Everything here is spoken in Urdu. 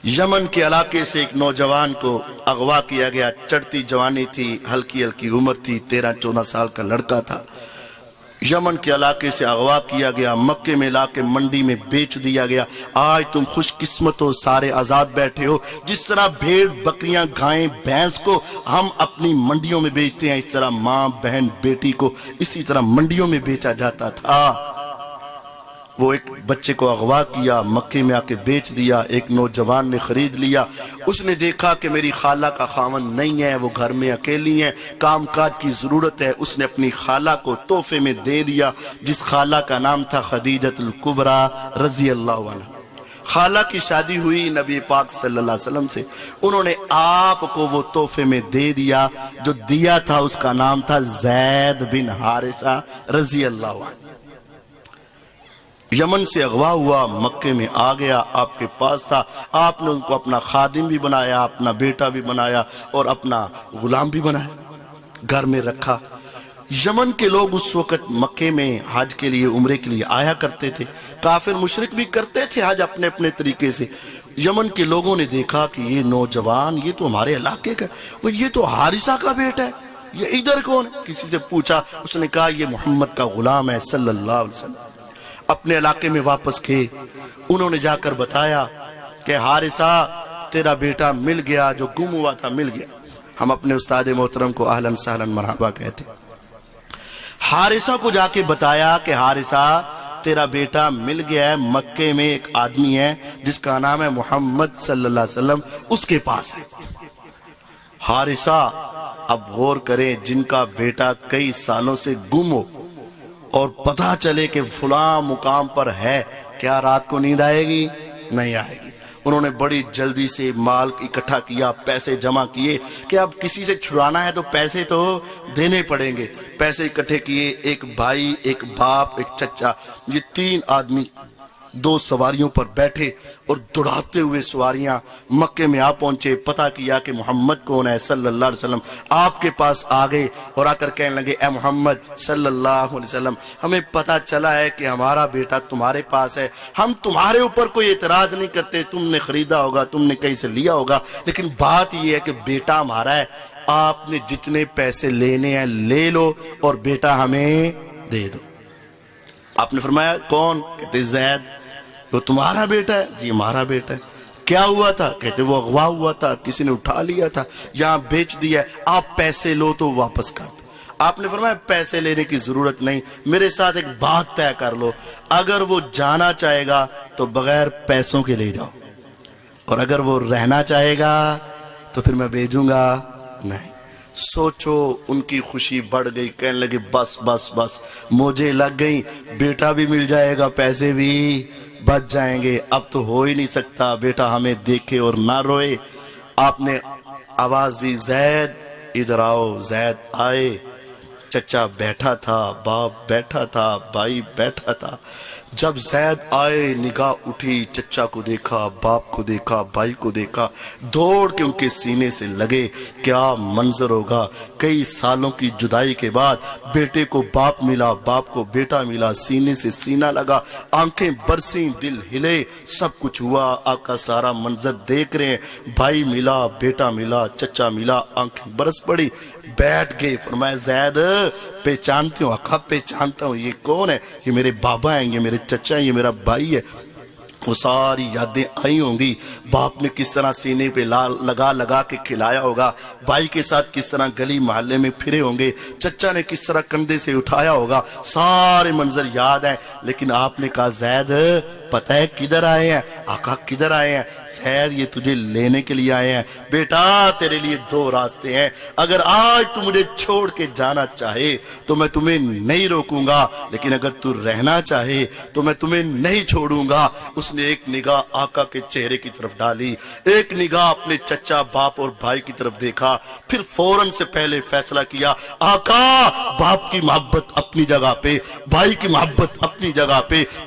یمن کے علاقے سے ایک نوجوان کو اغوا کیا گیا، چڑھتی جوانی تھی، ہلکی ہلکی عمر تھی، 13-14 سال کا لڑکا تھا۔ یمن کے علاقے سے اغوا کیا گیا، مکے میں لا کے منڈی میں بیچ دیا گیا۔ آج تم خوش قسمت ہو، سارے آزاد بیٹھے ہو۔ جس طرح بھیڑ بکریاں گائیں بھینس کو ہم اپنی منڈیوں میں بیچتے ہیں، اس طرح ماں بہن بیٹی کو اسی طرح منڈیوں میں بیچا جاتا تھا۔ وہ ایک بچے کو اغوا کیا، مکے میں آ کے بیچ دیا، ایک نوجوان نے خرید لیا۔ اس نے دیکھا کہ میری خالہ کا خاوند نہیں ہے، وہ گھر میں اکیلی ہیں، کام کاج کی ضرورت ہے۔ اس نے اپنی خالہ کو تحفے میں دے دیا، جس خالہ کا نام تھا خدیجۃ الکبریٰ رضی اللہ عنہا۔ خالہ کی شادی ہوئی نبی پاک صلی اللہ علیہ وسلم سے، انہوں نے آپ کو وہ تحفے میں دے دیا۔ جو دیا تھا اس کا نام تھا زید بن حارثہ رضی اللہ عنہ۔ یمن سے اغوا ہوا، مکے میں آ گیا، آپ کے پاس تھا۔ آپ نے ان کو اپنا خادم بھی بنایا، اپنا بیٹا بھی بنایا اور اپنا غلام بھی بنایا، گھر میں رکھا۔ یمن کے لوگ اس وقت مکے میں حج کے لیے، عمرے کے لیے آیا کرتے تھے۔ کافر مشرک بھی کرتے تھے حج اپنے اپنے طریقے سے۔ یمن کے لوگوں نے دیکھا کہ یہ نوجوان، یہ تو ہمارے علاقے کا، یہ تو حارثہ کا بیٹا ہے، یہ ادھر کون ہے؟ کسی سے پوچھا، اس نے کہا یہ محمد کا غلام ہے صلی اللہ علیہ وسلم۔ اپنے علاقے میں واپس گئے، انہوں نے جا کر بتایا کہ حارثہ تیرا بیٹا مل گیا، جو گم ہوا تھا مل گیا۔ ہم اپنے استاد محترم کو اہلاً سہلاً مرحبا کہتے۔ حارثہ کو جا کے بتایا کہ حارثہ تیرا بیٹا مل گیا ہے، مکے میں ایک آدمی ہے جس کا نام ہے محمد صلی اللہ علیہ وسلم، اس کے پاس ہے۔ حارثہ اب غور کریں، جن کا بیٹا کئی سالوں سے گم ہو اور پتہ چلے کہ فلاں مقام پر ہے، کیا رات کو نیند آئے گی؟ نہیں آئے گی۔ انہوں نے بڑی جلدی سے مال اکٹھا کیا، پیسے جمع کیے کہ اب کسی سے چھڑانا ہے تو پیسے تو دینے پڑیں گے۔ پیسے اکٹھے کیے، ایک بھائی، ایک باپ، ایک چچا، یہ 3 آدمی 2 سواریوں پر بیٹھے اور دوڑاتے ہوئے سواریاں مکے میں آ پہنچے۔ پتہ کیا کہ محمد کون ہے صلی اللہ علیہ وسلم، آپ کے پاس آ گئے اور آ کر کہنے لگے اے محمد صلی اللہ علیہ وسلم، ہمیں پتہ چلا ہے کہ ہمارا بیٹا تمہارے پاس ہے، ہم تمہارے اوپر کوئی اعتراض نہیں کرتے، تم نے خریدا ہوگا، تم نے کہیں سے لیا ہوگا، لیکن بات یہ ہے کہ بیٹا ہمارا ہے، آپ نے جتنے پیسے لینے ہیں لے لو اور بیٹا ہمیں دے دو۔ آپ نے فرمایا کون؟ کہتے زید۔ وہ تمہارا بیٹا ہے؟ جی ہمارا بیٹا ہے۔ کیا ہوا تھا؟ کہتے وہ اغوا ہوا تھا، کسی نے اٹھا لیا تھا، یہاں بیچ دیا ہے، آپ پیسے لو تو واپس کر دو۔ آپ نے فرمایا پیسے لینے کی ضرورت نہیں، میرے ساتھ ایک بات طے کر لو، اگر وہ جانا چاہے گا تو بغیر پیسوں کے لے جاؤ، اور اگر وہ رہنا چاہے گا تو پھر میں بھیجوں گا نہیں۔ سوچو، ان کی خوشی بڑھ گئی، کہنے لگے بس بس بس، مجھے لگ گئی، بیٹا بھی مل جائے گا، پیسے بھی بچ جائیں گے، اب تو ہو ہی نہیں سکتا بیٹا ہمیں دیکھے اور نہ روئے۔ آپ نے آواز دی زید ادھر آؤ۔ زید آئے، چچا بیٹھا تھا، باپ بیٹھا تھا، بھائی بیٹھا تھا۔ جب زید آئے، نگاہ اٹھی، چچا کو دیکھا، باپ کو دیکھا، بھائی کو دیکھا، دوڑ کے ان کے سینے سے لگے۔ کیا منظر ہوگا، کئی سالوں کی جدائی کے بعد بیٹے کو باپ ملا، باپ کو بیٹا ملا، سینے سے سینہ لگا، آنکھیں برسیں، دل ہلے، سب کچھ ہوا۔ آقا سارا منظر دیکھ رہے ہیں، بھائی ملا، بیٹا ملا، چچا ملا، آنکھیں برس پڑی، بیٹھ گئے۔ فرمایا زید پہچانتے ہو؟ آقا پہچانتا ہوں، یہ کون ہے؟ یہ میرے بابا ہیں، یہ میرے چچا ہیں، یہ میرا بھائی ہے۔ وہ ساری یادیں آئی ہوں گی، باپ نے کس طرح سینے پہ لگا لگا کے کھلایا ہوگا، بھائی کے ساتھ کس طرح گلی محلے میں پھرے ہوں گے، چچا نے کس طرح کندھے سے اٹھایا ہوگا، سارے منظر یاد ہیں۔ لیکن آپ نے کہا زید پتہ ہے کدھر آئے ہیں؟ آقا کدھر آئے ہیں؟ زید یہ تجھے لینے کے لیے آئے ہیں، بیٹا تیرے لیے 2 راستے ہیں، اگر آج تو مجھے چھوڑ کے جانا چاہے تو میں تمہیں نہیں روکوں گا، لیکن اگر تو رہنا چاہے تو میں تمہیں نہیں چھوڑوں گا۔ اس نے ایک نگاہ آقا کے چہرے کی طرف ڈالی، ایک نگاہ اپنے چچا باپ اور بھائی کی طرف دیکھا، پھر فوراً سے پہلے فیصلہ کیا آقا باپ کی محبت اپنی جگہ پہ، بھائی کی محبت اپنی جگہ پہ،